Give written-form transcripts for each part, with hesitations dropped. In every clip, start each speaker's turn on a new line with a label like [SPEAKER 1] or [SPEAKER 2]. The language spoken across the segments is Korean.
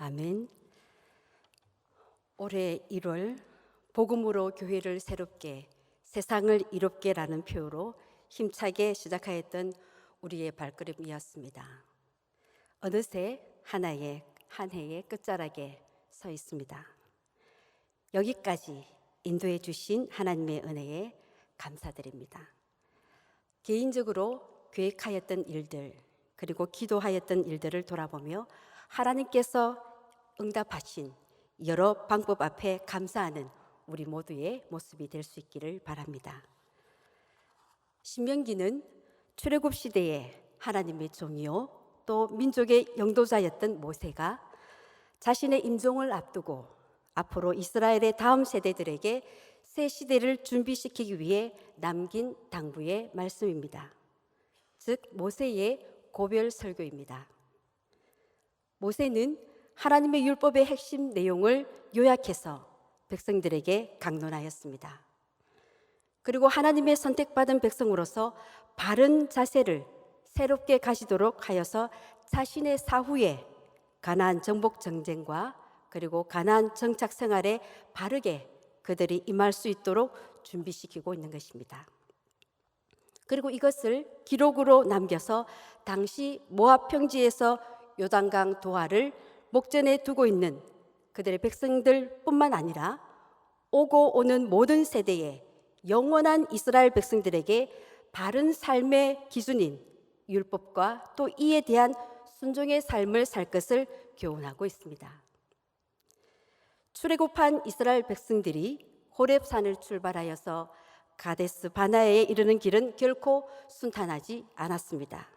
[SPEAKER 1] 아멘. 올해 1월 복음으로 교회를 새롭게 세상을 이롭게라는 표어로 힘차게 시작하였던 우리의 발걸음이었습니다. 어느새 한 해의 끝자락에 서 있습니다. 여기까지 인도해 주신 하나님의 은혜에 감사드립니다. 개인적으로 계획하였던 일들 그리고 기도하였던 일들을 돌아보며 하나님께서 응답하신 여러 방법 앞에 감사하는 우리 모두의 모습이 될 수 있기를 바랍니다. 신명기는 출애굽 시대에 하나님의 종이요 또 민족의 영도자였던 모세가 자신의 임종을 앞두고 앞으로 이스라엘의 다음 세대들에게 새 시대를 준비시키기 위해 남긴 당부의 말씀입니다. 즉 모세의 고별 설교입니다. 모세는 하나님의 율법의 핵심 내용을 요약해서 백성들에게 강론하였습니다. 그리고 하나님의 선택받은 백성으로서 바른 자세를 새롭게 가지도록 하여서 자신의 사후에 가나안 정복 전쟁과 그리고 가나안 정착 생활에 바르게 그들이 임할 수 있도록 준비시키고 있는 것입니다. 그리고 이것을 기록으로 남겨서 당시 모압 평지에서 요단강 도하를 목전에 두고 있는 그들의 백성들뿐만 아니라 오고 오는 모든 세대의 영원한 이스라엘 백성들에게 바른 삶의 기준인 율법과 또 이에 대한 순종의 삶을 살 것을 교훈하고 있습니다. 출애굽한 이스라엘 백성들이 호렙산을 출발하여서 가데스 바네아에 이르는 길은 결코 순탄하지 않았습니다.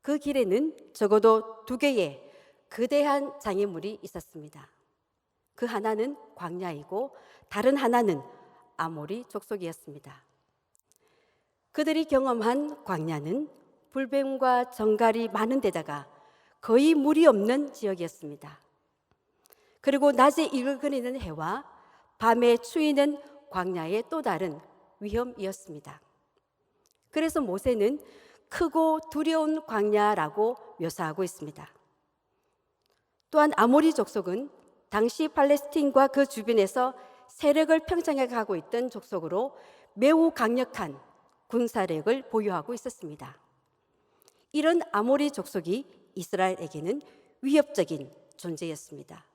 [SPEAKER 1] 그 길에는 적어도 두 개의 거대한 장애물이 있었습니다. 그 하나는 광야이고 다른 하나는 아모리 족속이었습니다. 그들이 경험한 광야는 불뱀과 정갈이 많은 데다가 거의 물이 없는 지역이었습니다. 그리고 낮에 일그리는 해와 밤에 추위는 광야의 또 다른 위험이었습니다. 그래서 모세는 크고 두려운 광야라고 묘사하고 있습니다. 또한 아모리 족속은 당시 팔레스틴과 그 주변에서 세력을 팽창해 가고 있던 족속으로 매우 강력한 군사력을 보유하고 있었습니다. 이런 아모리 족속이 이스라엘에게는 위협적인 존재였습니다.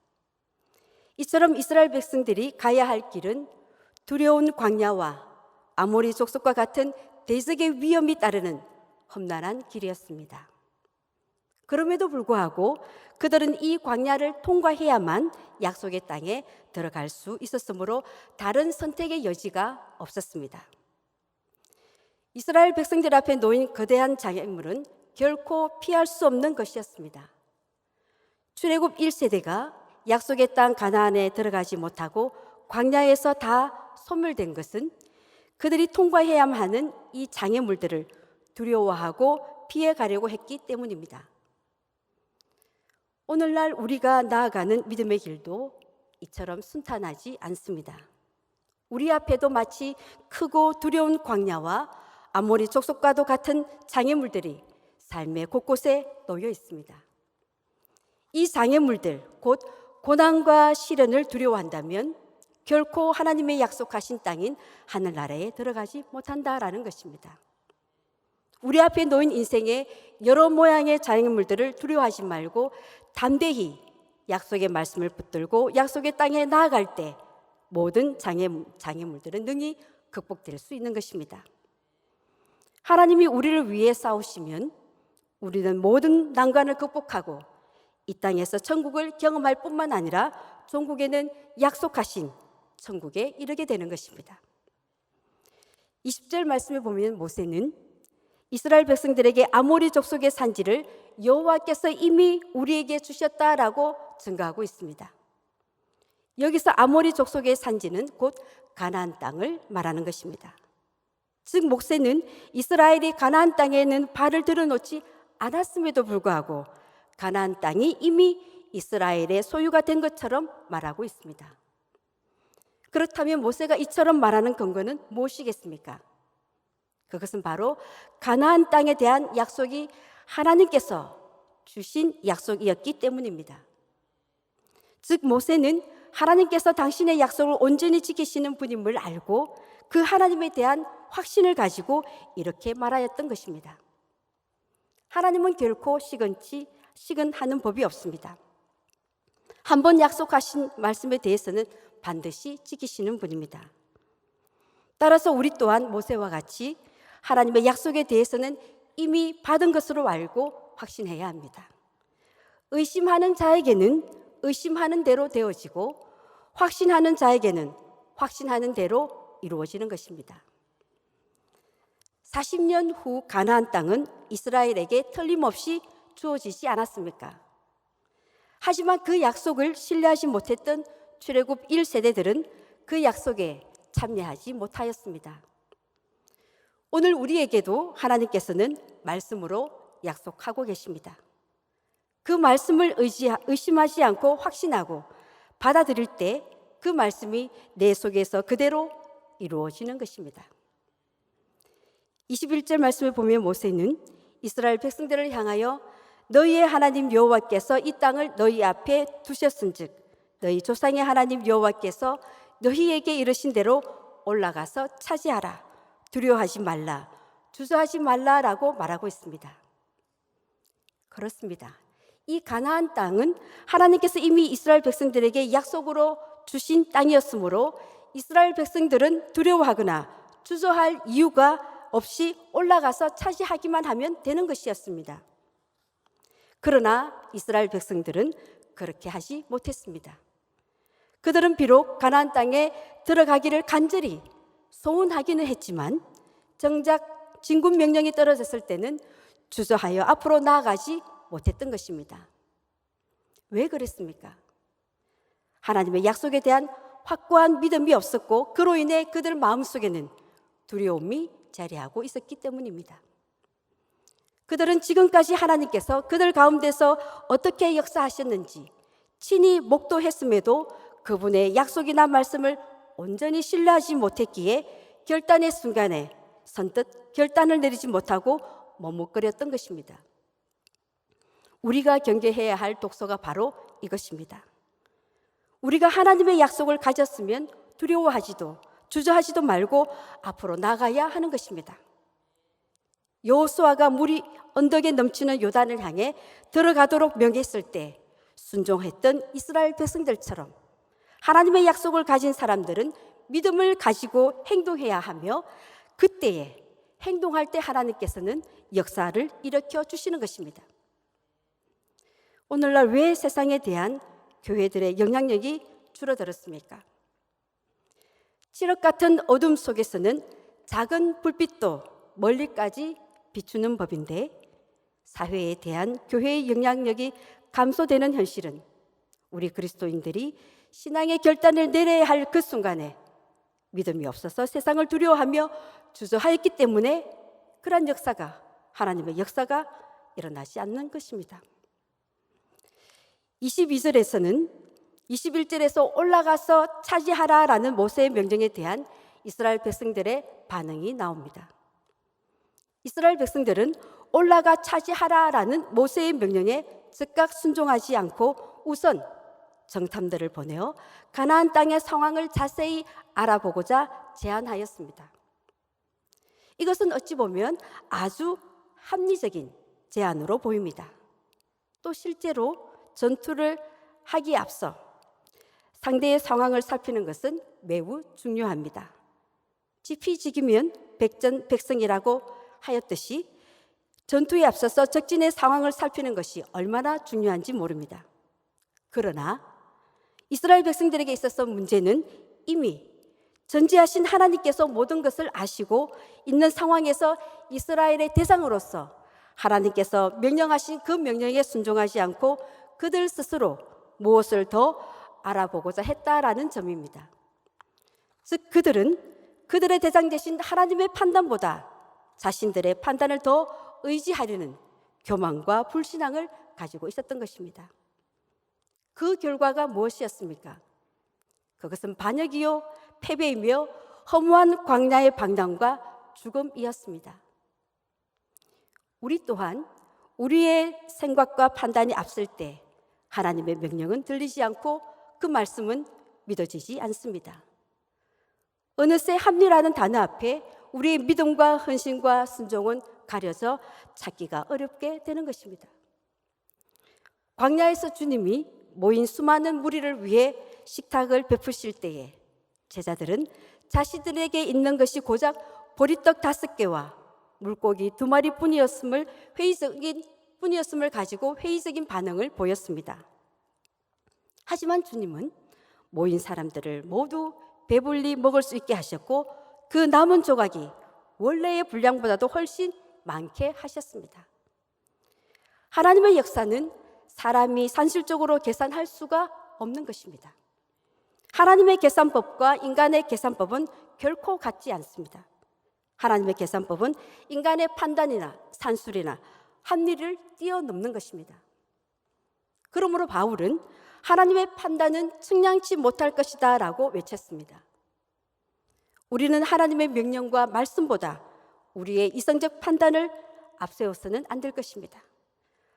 [SPEAKER 1] 이처럼 이스라엘 백성들이 가야 할 길은 두려운 광야와 아모리 족속과 같은 대적의 위험이 따르는 험난한 길이었습니다. 그럼에도 불구하고 그들은 이 광야를 통과해야만 약속의 땅에 들어갈 수 있었으므로 다른 선택의 여지가 없었습니다. 이스라엘 백성들 앞에 놓인 거대한 장애물은 결코 피할 수 없는 것이었습니다. 출애굽 1세대가 약속의 땅 가나안에 들어가지 못하고 광야에서 다 소멸된 것은 그들이 통과해야만 하는 이 장애물들을 두려워하고 피해가려고 했기 때문입니다. 오늘날 우리가 나아가는 믿음의 길도 이처럼 순탄하지 않습니다. 우리 앞에도 마치 크고 두려운 광야와 아모리 족속과도 같은 장애물들이 삶의 곳곳에 놓여 있습니다. 이 장애물들, 곧 고난과 시련을 두려워한다면 결코 하나님의 약속하신 땅인 하늘나라에 들어가지 못한다라는 것입니다. 우리 앞에 놓인 인생의 여러 모양의 장애물들을 두려워하지 말고 담대히 약속의 말씀을 붙들고 약속의 땅에 나아갈 때 모든 장애물들은 능히 극복될 수 있는 것입니다. 하나님이 우리를 위해 싸우시면 우리는 모든 난관을 극복하고 이 땅에서 천국을 경험할 뿐만 아니라 종국에는 약속하신 천국에 이르게 되는 것입니다. 20절 말씀에 보면 모세는 이스라엘 백성들에게 아모리 족속의 산지를 여호와께서 이미 우리에게 주셨다라고 증거하고 있습니다. 여기서 아모리 족속의 산지는 곧 가나안 땅을 말하는 것입니다. 즉 모세는 이스라엘이 가나안 땅에는 발을 들여놓지 않았음에도 불구하고 가나안 땅이 이미 이스라엘의 소유가 된 것처럼 말하고 있습니다. 그렇다면 모세가 이처럼 말하는 근거는 무엇이겠습니까? 그것은 바로 가나안 땅에 대한 약속이 하나님께서 주신 약속이었기 때문입니다. 즉 모세는 하나님께서 당신의 약속을 온전히 지키시는 분임을 알고 그 하나님에 대한 확신을 가지고 이렇게 말하였던 것입니다. 하나님은 결코 시근하는 법이 없습니다. 한번 약속하신 말씀에 대해서는 반드시 지키시는 분입니다. 따라서 우리 또한 모세와 같이 하나님의 약속에 대해서는 이미 받은 것으로 알고 확신해야 합니다. 의심하는 자에게는 의심하는 대로 되어지고 확신하는 자에게는 확신하는 대로 이루어지는 것입니다. 40년 후 가나안 땅은 이스라엘에게 틀림없이 주어지지 않았습니까? 하지만 그 약속을 신뢰하지 못했던 출애굽 1세대들은 그 약속에 참여하지 못하였습니다. 오늘 우리에게도 하나님께서는 말씀으로 약속하고 계십니다. 그 말씀을 의심하지 않고 확신하고 받아들일 때 그 말씀이 내 속에서 그대로 이루어지는 것입니다. 21절 말씀을 보면 모세는 이스라엘 백성들을 향하여 너희의 하나님 여호와께서 이 땅을 너희 앞에 두셨은즉 너희 조상의 하나님 여호와께서 너희에게 이르신 대로 올라가서 차지하라. 두려워하지 말라. 주저하지 말라라고 말하고 있습니다. 그렇습니다. 이 가나안 땅은 하나님께서 이미 이스라엘 백성들에게 약속으로 주신 땅이었으므로 이스라엘 백성들은 두려워하거나 주저할 이유가 없이 올라가서 차지하기만 하면 되는 것이었습니다. 그러나 이스라엘 백성들은 그렇게 하지 못했습니다. 그들은 비록 가나안 땅에 들어가기를 간절히 소원하기는 했지만 정작 진군 명령이 떨어졌을 때는 주저하여 앞으로 나아가지 못했던 것입니다. 왜 그랬습니까? 하나님의 약속에 대한 확고한 믿음이 없었고 그로 인해 그들 마음속에는 두려움이 자리하고 있었기 때문입니다. 그들은 지금까지 하나님께서 그들 가운데서 어떻게 역사하셨는지 친히 목도했음에도 그분의 약속이나 말씀을 온전히 신뢰하지 못했기에 결단의 순간에 선뜻 결단을 내리지 못하고 머뭇거렸던 것입니다. 우리가 경계해야 할 독서가 바로 이것입니다. 우리가 하나님의 약속을 가졌으면 두려워하지도 주저하지도 말고 앞으로 나가야 하는 것입니다. 여호수아가 물이 언덕에 넘치는 요단을 향해 들어가도록 명했을 때 순종했던 이스라엘 백성들처럼 하나님의 약속을 가진 사람들은 믿음을 가지고 행동해야 하며 그때에 행동할 때 하나님께서는 역사를 일으켜 주시는 것입니다. 오늘날 왜 세상에 대한 교회들의 영향력이 줄어들었습니까? 칠흑 같은 어둠 속에서는 작은 불빛도 멀리까지 비추는 법인데 사회에 대한 교회의 영향력이 감소되는 현실은 우리 그리스도인들이 신앙의 결단을 내려야 할 그 순간에 믿음이 없어서 세상을 두려워하며 주저하였기 때문에 그러한 역사가 하나님의 역사가 일어나지 않는 것입니다. 22절에서는 21절에서 올라가서 차지하라라는 모세의 명령에 대한 이스라엘 백성들의 반응이 나옵니다. 이스라엘 백성들은 올라가 차지하라라는 모세의 명령에 즉각 순종하지 않고 우선 정탐들을 보내어 가나안 땅의 상황을 자세히 알아보고자 제안하였습니다. 이것은 어찌 보면 아주 합리적인 제안으로 보입니다. 또 실제로 전투를 하기에 앞서 상대의 상황을 살피는 것은 매우 중요합니다. 지피지기면 백전백승이라고 하였듯이 전투에 앞서서 적진의 상황을 살피는 것이 얼마나 중요한지 모릅니다. 그러나 이스라엘 백성들에게 있어서 문제는 이미 전지하신 하나님께서 모든 것을 아시고 있는 상황에서 이스라엘의 대상으로서 하나님께서 명령하신 그 명령에 순종하지 않고 그들 스스로 무엇을 더 알아보고자 했다라는 점입니다. 즉 그들은 그들의 대상 되신 하나님의 판단보다 자신들의 판단을 더 의지하려는 교만과 불신앙을 가지고 있었던 것입니다. 그 결과가 무엇이었습니까? 그것은 반역이요 패배이며 허무한 광야의 방랑과 죽음이었습니다. 우리 또한 우리의 생각과 판단이 앞설 때 하나님의 명령은 들리지 않고 그 말씀은 믿어지지 않습니다. 어느새 합리라는 단어 앞에 우리의 믿음과 헌신과 순종은 가려져 찾기가 어렵게 되는 것입니다. 광야에서 주님이 모인 수많은 무리를 위해 식탁을 베푸실 때에 제자들은 자신들에게 있는 것이 고작 보리떡 5개와 물고기 2마리뿐이었음을 가지고 회의적인 반응을 보였습니다. 하지만 주님은 모인 사람들을 모두 배불리 먹을 수 있게 하셨고 그 남은 조각이 원래의 분량보다도 훨씬 많게 하셨습니다. 하나님의 역사는 사람이 산술적으로 계산할 수가 없는 것입니다. 하나님의 계산법과 인간의 계산법은 결코 같지 않습니다. 하나님의 계산법은 인간의 판단이나 산술이나 합리를 뛰어넘는 것입니다. 그러므로 바울은 하나님의 판단은 측량치 못할 것이다 라고 외쳤습니다. 우리는 하나님의 명령과 말씀보다 우리의 이성적 판단을 앞세워서는 안 될 것입니다.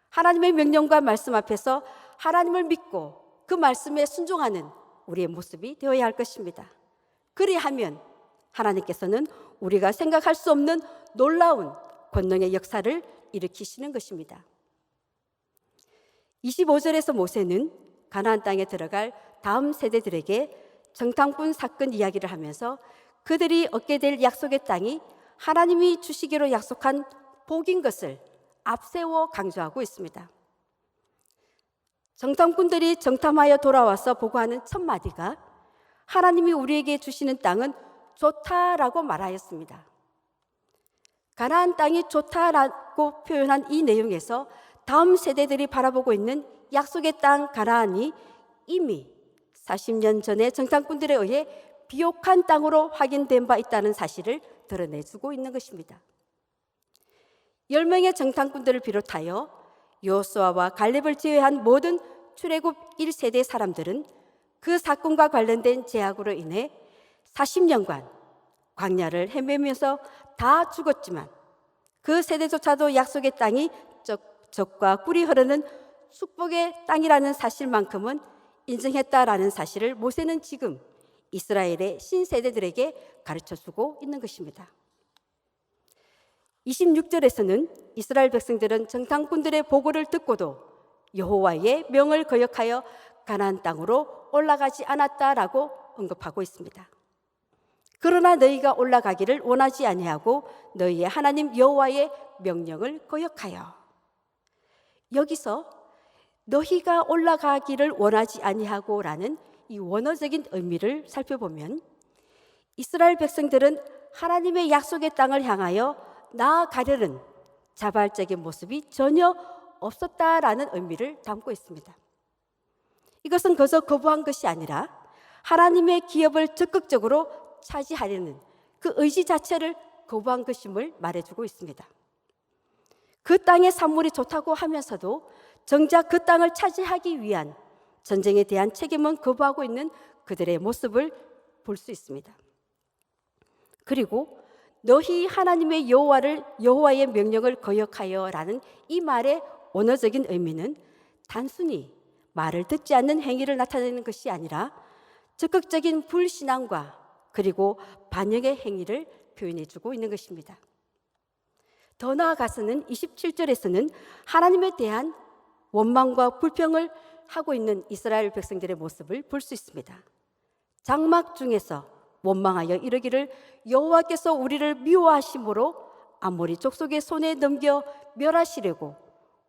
[SPEAKER 1] 하나님의 명령과 말씀 앞에서 하나님을 믿고 그 말씀에 순종하는 우리의 모습이 되어야 할 것입니다. 그리하면 하나님께서는 우리가 생각할 수 없는 놀라운 권능의 역사를 일으키시는 것입니다. 25절에서 모세는 가나안 땅에 들어갈 다음 세대들에게 정탐꾼 사건 이야기를 하면서 그들이 얻게 될 약속의 땅이 하나님이 주시기로 약속한 복인 것을 앞세워 강조하고 있습니다. 정탐꾼들이 정탐하여 돌아와서 보고하는 첫 마디가 하나님이 우리에게 주시는 땅은 좋다라고 말하였습니다. 가나안 땅이 좋다라고 표현한 이 내용에서 다음 세대들이 바라보고 있는 약속의 땅 가나안이 이미 40년 전에 정탐꾼들에 의해 비옥한 땅으로 확인된 바 있다는 사실을 드러내주고 있는 것입니다. 10명의 정탐꾼들을 비롯하여 여호수아와 갈렙을 제외한 모든 출애굽 1세대 사람들은 그 사건과 관련된 제약으로 인해 40년간 광야를 헤매면서 다 죽었지만 그 세대조차도 약속의 땅이 젖과 꿀이 흐르는 축복의 땅이라는 사실만큼은 인정했다라는 사실을 모세는 지금 이스라엘의 신세대들에게 가르쳐주고 있는 것입니다. 26절에서는 이스라엘 백성들은 정탐꾼들의 보고를 듣고도 여호와의 명을 거역하여 가나안 땅으로 올라가지 않았다라고 언급하고 있습니다. 그러나 너희가 올라가기를 원하지 아니하고 너희의 하나님 여호와의 명령을 거역하여. 여기서 너희가 올라가기를 원하지 아니하고라는 이 원어적인 의미를 살펴보면 이스라엘 백성들은 하나님의 약속의 땅을 향하여 나아가려는 자발적인 모습이 전혀 없었다라는 의미를 담고 있습니다. 이것은 그저 거부한 것이 아니라 하나님의 기업을 적극적으로 차지하려는 그 의지 자체를 거부한 것임을 말해주고 있습니다. 그 땅의 산물이 좋다고 하면서도 정작 그 땅을 차지하기 위한 전쟁에 대한 책임은 거부하고 있는 그들의 모습을 볼 수 있습니다. 그리고 너희 하나님의 여호와의 명령을 거역하여라는 이 말의 원어적인 의미는 단순히 말을 듣지 않는 행위를 나타내는 것이 아니라 적극적인 불신앙과 그리고 반역의 행위를 표현해주고 있는 것입니다. 더 나아가서는 27절에서는 하나님에 대한 원망과 불평을 하고 있는 이스라엘 백성들의 모습을 볼 수 있습니다. 장막 중에서 원망하여 이르기를 여호와께서 우리를 미워하심으로 아모리 족속의 손에 넘겨 멸하시려고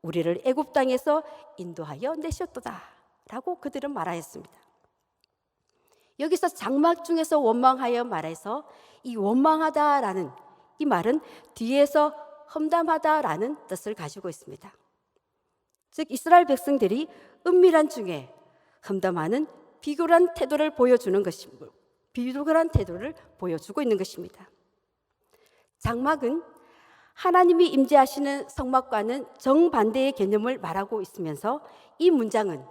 [SPEAKER 1] 우리를 애굽 땅에서 인도하여 내셨도다 라고 그들은 말하였습니다. 여기서 장막 중에서 원망하여 말해서 이 원망하다라는 이 말은 뒤에서 험담하다라는 뜻을 가지고 있습니다. 즉 이스라엘 백성들이 은밀한 중에 험담하는 비굴한 태도를 보여주는 것입니다. 비굴한 태도를 보여주고 있는 것입니다. 장막은 하나님이 임재하시는 성막과는 정반대의 개념을 말하고 있으면서 이 문장은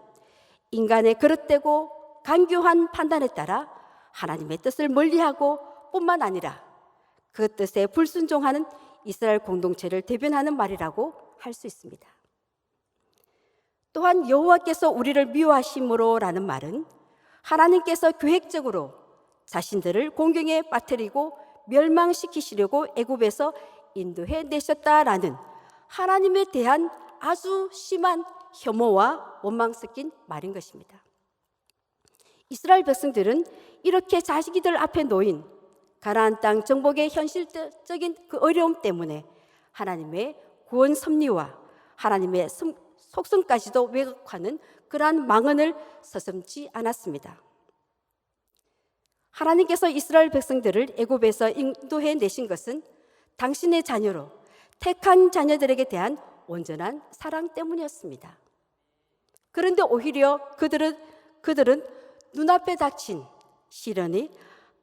[SPEAKER 1] 인간의 그릇되고 간교한 판단에 따라 하나님의 뜻을 멀리하고 뿐만 아니라 그 뜻에 불순종하는 이스라엘 공동체를 대변하는 말이라고 할 수 있습니다. 또한 여호와께서 우리를 미워하심으로라는 말은 하나님께서 계획적으로 자신들을 공경에 빠뜨리고 멸망시키시려고 애굽에서 인도해 내셨다라는 하나님에 대한 아주 심한 혐오와 원망 섞인 말인 것입니다. 이스라엘 백성들은 이렇게 자기들 앞에 놓인 가나안 땅 정복의 현실적인 그 어려움 때문에 하나님의 구원 섭리와 하나님의 속성까지도 왜곡하는 그러한 망언을 서슴지 않았습니다. 하나님께서 이스라엘 백성들을 애굽에서 인도해 내신 것은 당신의 자녀로 택한 자녀들에게 대한 온전한 사랑 때문이었습니다. 그런데 오히려 그들은 눈앞에 닥친 시련이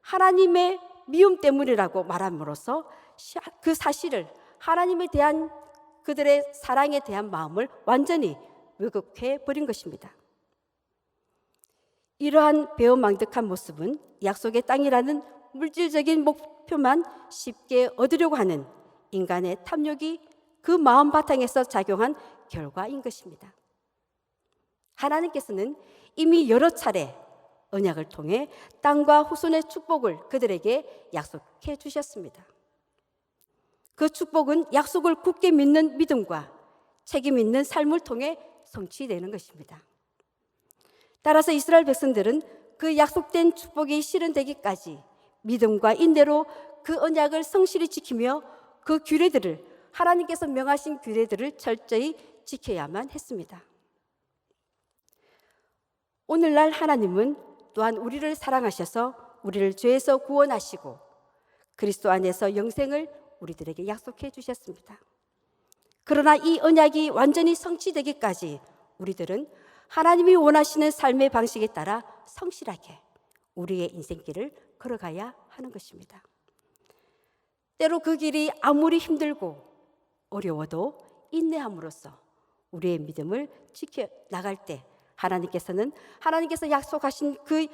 [SPEAKER 1] 하나님의 미움 때문이라고 말함으로써 그 사실을 하나님에 대한 그들의 사랑에 대한 마음을 완전히 왜곡해 버린 것입니다. 이러한 배은망덕한 모습은 약속의 땅이라는 물질적인 목표만 쉽게 얻으려고 하는 인간의 탐욕이 그 마음 바탕에서 작용한 결과인 것입니다. 하나님께서는 이미 여러 차례 언약을 통해 땅과 후손의 축복을 그들에게 약속해 주셨습니다. 그 축복은 약속을 굳게 믿는 믿음과 책임 있는 삶을 통해 성취되는 것입니다. 따라서 이스라엘 백성들은 그 약속된 축복이 실현되기까지 믿음과 인내로 그 언약을 성실히 지키며 그 규례들을 하나님께서 명하신 규례들을 철저히 지켜야만 했습니다. 오늘날 하나님은 또한 우리를 사랑하셔서 우리를 죄에서 구원하시고 그리스도 안에서 영생을 우리들에게 약속해 주셨습니다. 그러나 이 언약이 완전히 성취되기까지 우리들은 하나님이 원하시는 삶의 방식에 따라 성실하게 우리의 인생길을 걸어가야 하는 것입니다. 때로 그 길이 아무리 힘들고 어려워도 인내함으로써 우리의 믿음을 지켜나갈 때 하나님께서 약속하신 그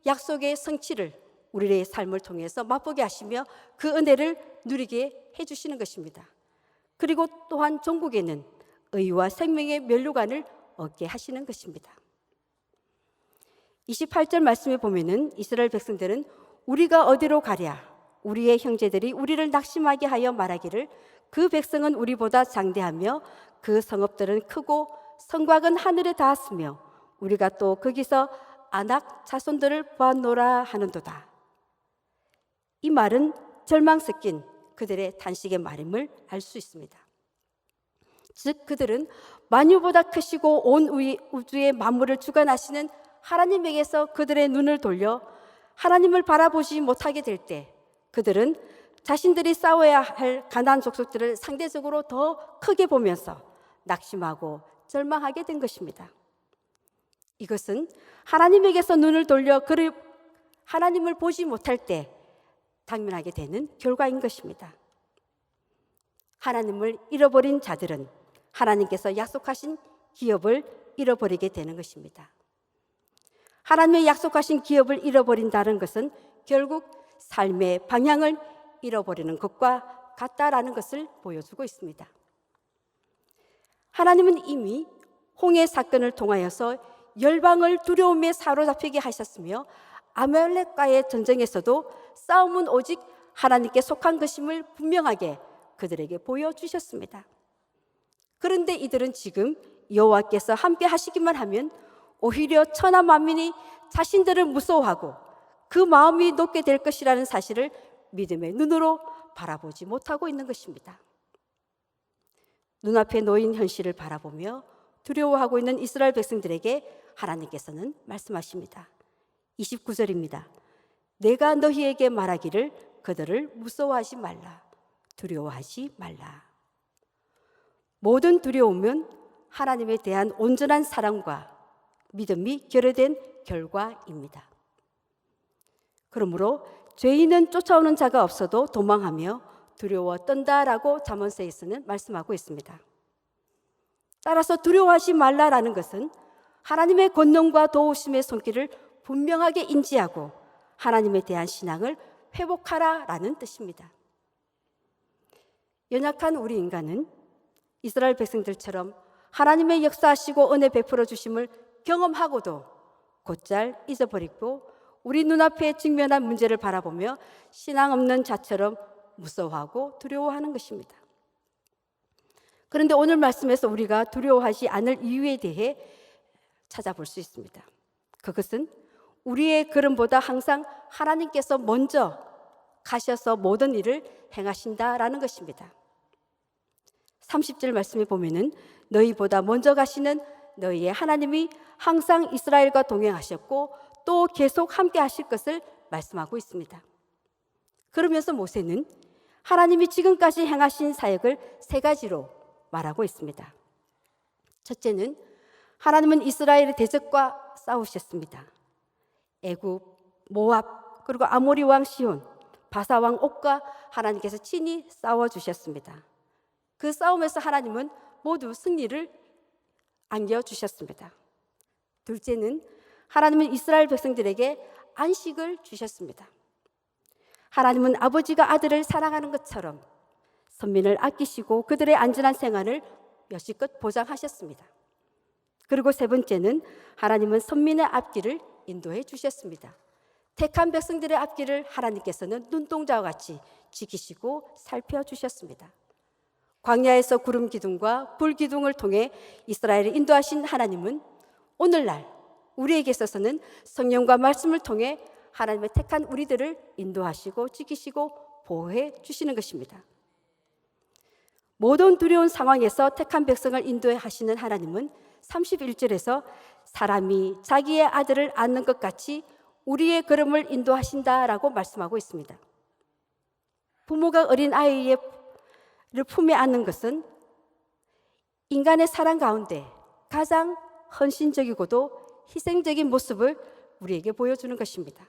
[SPEAKER 1] 약속의 성취를 우리의 삶을 통해서 맛보게 하시며 그 은혜를 누리게 해주시는 것입니다. 그리고 또한 종국에는 의와 생명의 면류관을 얻게 하시는 것입니다. 28절 말씀에 보면은 이스라엘 백성들은 우리가 어디로 가랴 우리의 형제들이 우리를 낙심하게 하여 말하기를 그 백성은 우리보다 장대하며 그 성읍들은 크고 성곽은 하늘에 닿았으며 우리가 또 거기서 아낙 자손들을 보았노라 하는도다. 이 말은 절망 섞인 그들의 탄식의 말임을 알 수 있습니다. 즉 그들은 만유보다 크시고 온 우주의 만물을 주관하시는 하나님에게서 그들의 눈을 돌려 하나님을 바라보지 못하게 될 때 그들은 자신들이 싸워야 할 가나안 족속들을 상대적으로 더 크게 보면서 낙심하고 절망하게 된 것입니다. 이것은 하나님에게서 눈을 돌려 하나님을 보지 못할 때 당면하게 되는 결과인 것입니다. 하나님을 잃어버린 자들은 하나님께서 약속하신 기업을 잃어버리게 되는 것입니다. 하나님의 약속하신 기업을 잃어버린다는 것은 결국 삶의 방향을 잃어버리는 것과 같다라는 것을 보여주고 있습니다. 하나님은 이미 홍해 사건을 통하여서 열방을 두려움에 사로잡히게 하셨으며 아말렉과의 전쟁에서도 싸움은 오직 하나님께 속한 것임을 분명하게 그들에게 보여주셨습니다. 그런데 이들은 지금 여호와께서 함께 하시기만 하면 오히려 천하 만민이 자신들을 무서워하고 그 마음이 높게 될 것이라는 사실을 믿음의 눈으로 바라보지 못하고 있는 것입니다. 눈앞에 놓인 현실을 바라보며 두려워하고 있는 이스라엘 백성들에게 하나님께서는 말씀하십니다. 29절입니다. 내가 너희에게 말하기를 그들을 무서워하지 말라, 두려워하지 말라. 모든 두려움은 하나님에 대한 온전한 사랑과 믿음이 결여된 결과입니다. 그러므로 죄인은 쫓아오는 자가 없어도 도망하며 두려워 떤다라고 잠언서에서는 말씀하고 있습니다. 따라서 두려워하지 말라라는 것은 하나님의 권능과 도우심의 손길을 분명하게 인지하고 하나님에 대한 신앙을 회복하라라는 뜻입니다. 연약한 우리 인간은 이스라엘 백성들처럼 하나님의 역사하시고 은혜 베풀어 주심을 경험하고도 곧잘 잊어버리고 우리 눈앞에 직면한 문제를 바라보며 신앙 없는 자처럼 무서워하고 두려워하는 것입니다. 그런데 오늘 말씀에서 우리가 두려워하지 않을 이유에 대해 찾아볼 수 있습니다. 그것은 우리의 걸음보다 항상 하나님께서 먼저 가셔서 모든 일을 행하신다라는 것입니다. 30절 말씀에 보면은 너희보다 먼저 가시는 너희의 하나님이 항상 이스라엘과 동행하셨고 또 계속 함께 하실 것을 말씀하고 있습니다. 그러면서 모세는 하나님이 지금까지 행하신 사역을 세 가지로 말하고 있습니다. 첫째는 하나님은 이스라엘의 대적과 싸우셨습니다. 애굽, 모압, 그리고 아모리 왕 시온, 바사 왕 옥과 하나님께서 친히 싸워주셨습니다. 그 싸움에서 하나님은 모두 승리를 안겨주셨습니다. 둘째는 하나님은 이스라엘 백성들에게 안식을 주셨습니다. 하나님은 아버지가 아들을 사랑하는 것처럼 선민을 아끼시고 그들의 안전한 생활을 여지껏 보장하셨습니다. 그리고 세 번째는 하나님은 선민의 앞길을 인도해 주셨습니다. 택한 백성들의 앞길을 하나님께서는 눈동자와 같이 지키시고 살펴주셨습니다. 광야에서 구름 기둥과 불 기둥을 통해 이스라엘을 인도하신 하나님은 오늘날 우리에게 있어서는 성령과 말씀을 통해 하나님의 택한 우리들을 인도하시고 지키시고 보호해 주시는 것입니다. 모든 두려운 상황에서 택한 백성을 인도해 하시는 하나님은 31절에서 사람이 자기의 아들을 안는 것 같이 우리의 걸음을 인도하신다라고 말씀하고 있습니다. 부모가 어린 아이를 품에 안는 것은 인간의 사랑 가운데 가장 헌신적이고도 희생적인 모습을 우리에게 보여주는 것입니다.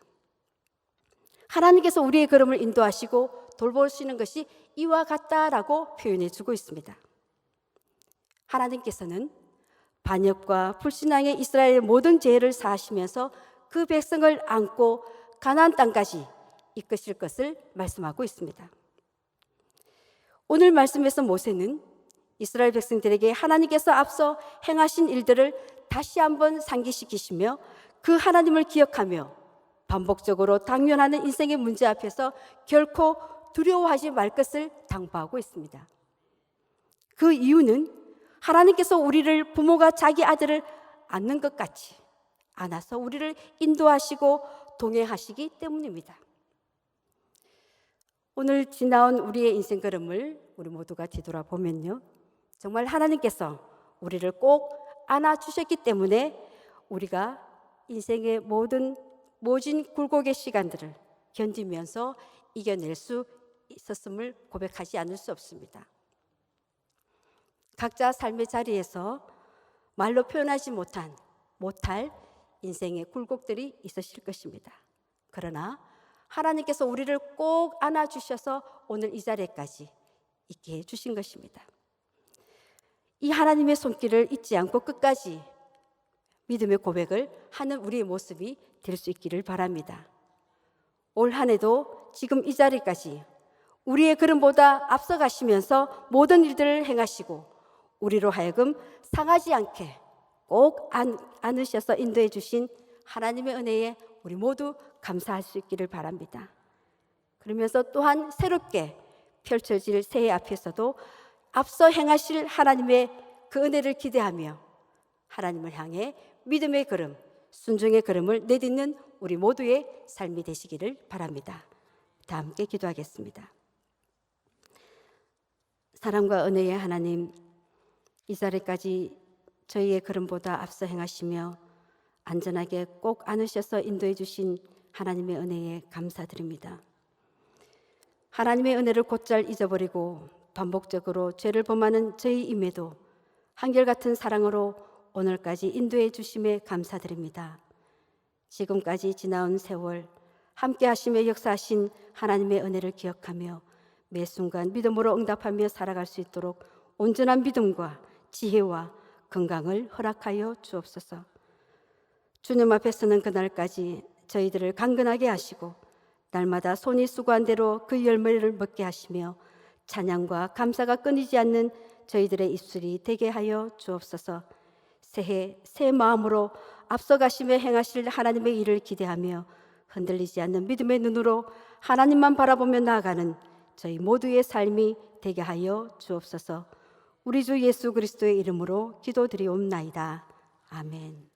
[SPEAKER 1] 하나님께서 우리의 걸음을 인도하시고 돌보시는 것이 이와 같다라고 표현해 주고 있습니다. 하나님께서는 반역과 불신앙의 이스라엘의 모든 죄를 사하시면서 그 백성을 안고 가나안 땅까지 이끄실 것을 말씀하고 있습니다. 오늘 말씀에서 모세는 이스라엘 백성들에게 하나님께서 앞서 행하신 일들을 다시 한번 상기시키시며 그 하나님을 기억하며 반복적으로 당면하는 인생의 문제 앞에서 결코 두려워하지 말 것을 당부하고 있습니다. 그 이유는 하나님께서 우리를 부모가 자기 아들을 안는 것 같이 안아서 우리를 인도하시고 동행하시기 때문입니다. 오늘 지나온 우리의 인생 걸음을 우리 모두가 뒤돌아보면요, 정말 하나님께서 우리를 꼭 안아주셨기 때문에 우리가 인생의 모든 모진 굴곡의 시간들을 견디면서 이겨낼 수 있었음을 고백하지 않을 수 없습니다. 각자 삶의 자리에서 말로 표현하지 못할 인생의 굴곡들이 있으실 것입니다. 그러나 하나님께서 우리를 꼭 안아주셔서 오늘 이 자리까지 있게 해주신 것입니다. 이 하나님의 손길을 잊지 않고 끝까지 믿음의 고백을 하는 우리의 모습이 될 수 있기를 바랍니다. 올 한 해도 지금 이 자리까지 우리의 걸음보다 앞서가시면서 모든 일들을 행하시고 우리로 하여금 상하지 않게 꼭 안으셔서 인도해 주신 하나님의 은혜에 우리 모두 감사할 수 있기를 바랍니다. 그러면서 또한 새롭게 펼쳐질 새해 앞에서도 앞서 행하실 하나님의 그 은혜를 기대하며 하나님을 향해 믿음의 걸음, 순종의 걸음을 내딛는 우리 모두의 삶이 되시기를 바랍니다. 다 함께 기도하겠습니다. 사랑과 은혜의 하나님, 이 자리까지 저희의 걸음보다 앞서 행하시며 안전하게 꼭 안으셔서 인도해 주신 하나님의 은혜에 감사드립니다. 하나님의 은혜를 곧잘 잊어버리고 반복적으로 죄를 범하는 저희임에도 한결같은 사랑으로 오늘까지 인도해 주심에 감사드립니다. 지금까지 지나온 세월 함께 하시며 역사하신 하나님의 은혜를 기억하며 매 순간 믿음으로 응답하며 살아갈 수 있도록 온전한 믿음과 지혜와 건강을 허락하여 주옵소서. 주님 앞에 서는 그날까지 저희들을 강건하게 하시고 날마다 손이 수고한 대로 그 열매를 먹게 하시며 찬양과 감사가 끊이지 않는 저희들의 입술이 되게 하여 주옵소서. 새해 새 마음으로 앞서가시며 행하실 하나님의 일을 기대하며 흔들리지 않는 믿음의 눈으로 하나님만 바라보며 나아가는 저희 모두의 삶이 되게 하여 주옵소서. 우리 주 예수 그리스도의 이름으로 기도드리옵나이다. 아멘.